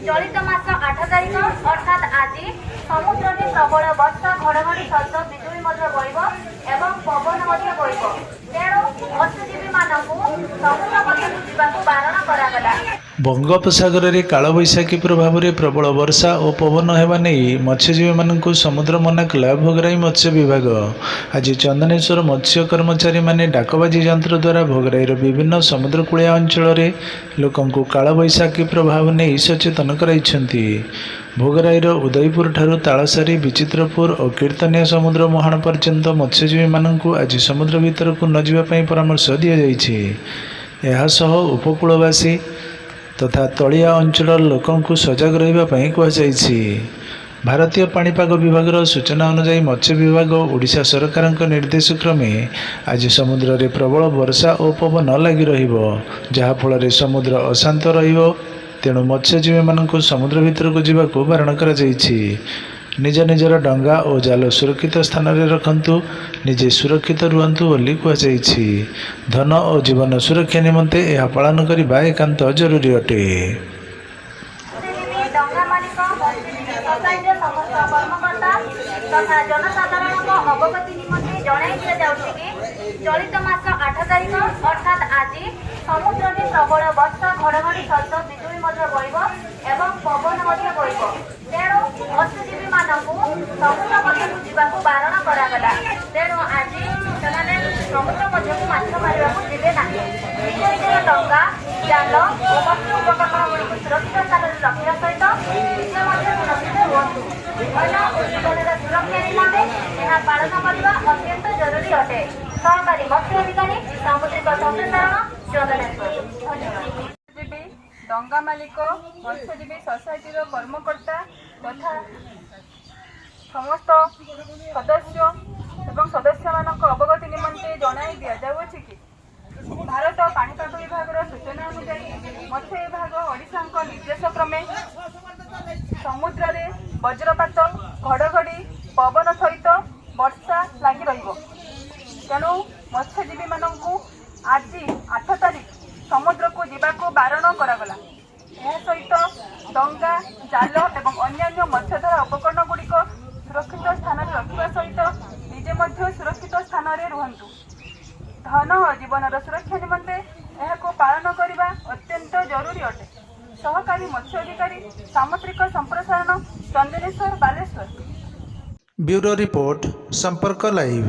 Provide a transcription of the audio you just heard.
चलित मास 8 तारिख अर्थात आज समुद्र में प्रबल वर्षा घड़घड़ी सहित बिजुली बहिब एवं पवन बहिब तेणु मत्स्यजीवी मानू समुद्र मध्यकू जावाक बारण करागला। बंगोपसागर में कालबैशाखी प्रभाव में प्रबल वर्षा और पवन होगा नहीं मत्स्यजीवी मानक समुद्र मना कला भोगराई मत्स्य विभाग। आज चंदनेश्वर मत्स्य कर्मचारी माने डाकबाजी यंत्र द्वारा भोगराईर विभिन्न समुद्रकूलिया अंचल लोकंकु कालबैशाखी प्रभाव नहीं सचेतन कराइछन्ति। भोगराईर उदयपुर ठारू तालसारी विचित्रपुर और कीर्तनिया समुद्र मुहाण पर्यंत मत्स्यजीवी मानकु आज समुद्र भीतर को न जावाई परामर्श दि जाइछि। एहासह उपकूलवासी तथा तलिया अंचल लोकंकु सजग रहिबापई कुहाଯାଇଛି। भारतीय पाणीपाग विभाग सूचना अनुसार मत्स्य विभाग ओडिशा सरकार निर्देश क्रमे आज समुद्र में प्रबल वर्षा और पवन लगी रहिबो जहा फल समुद्र अशांत रहिबो तेणु मत्स्यजीवी मानकु समुद्र भीतर को जावाकू बारण कराଯାଇଛି। निज निजर डंगा और जाल सुरक्षित स्थान में रखंतु निजे सुरक्षित रुहंतु बोली कुहाଯାଇଛି। धन और जीवन सुरक्षा निमंते यह पालन करने एकांत जरूरी अटे। तथा जनसाधारण अवगति निमंते जणाई दिया जाउछि कि चलित मास 8 तारिख अर्थात आज समुद्र में प्रबल वर्षा घड़घड़ी सहित बिजुली बहिब एवं पवन बहिब तेणु मत्स्यजीवी मानू समुद्र मध्यकू जावाक बारण करागला। तेणु आज से समुद्र मध्यकू माछ मारिबाकू जिबे नाही। निज निजर डंगा जाल और मत्स्य उपकरण गुड़िक सुरक्षित स्थान में रखा सहित निजे मध्य सुरक्षित रुहतु। धन और जीवन सुरक्षा निमंते यह पालन करने अत्यंत जरूरी अटे। सहकारी मत्स्य अधिकारी सामुद्रिक संप्रेषण चंदनेश्वर। धन्यवाद। डंगा मालिक मत्स्यजीवी सोसाइटी कर्मकर्ता तथा समस्त सदस्य एवं सदस्य मानक अवगति निमंते जणाई दिया जाउछि कि भारत पाणीपाग विभाग सूचना अनुसार मत्स्य विभाग ओडिशा निर्देश क्रमे समुद्र में वज्रपात घड़घड़ी पवन सहित वर्षा लगी रहिबो तेणु मत्स्यजीवी मानू आज 8 तारिख समुद्र को जावाक बारण करागला। यह सहित डंगा जाल एवं अन्य मत्स्यधरा उपकरण गुड़िक सुरक्षित स्थान में रखा सहित निजे मध्य सुरक्षित स्थान में रुहतु। धन और जीवन सुरक्षा निमंते यह पालन करने अत्यंत जरूरी अटे। सहकारी मत्स्य अधिकारी सामुद्रिक संप्रसारण चंदनेश्वर बालेश्वर। ब्यूरो रिपोर्ट संपर्क लाइव।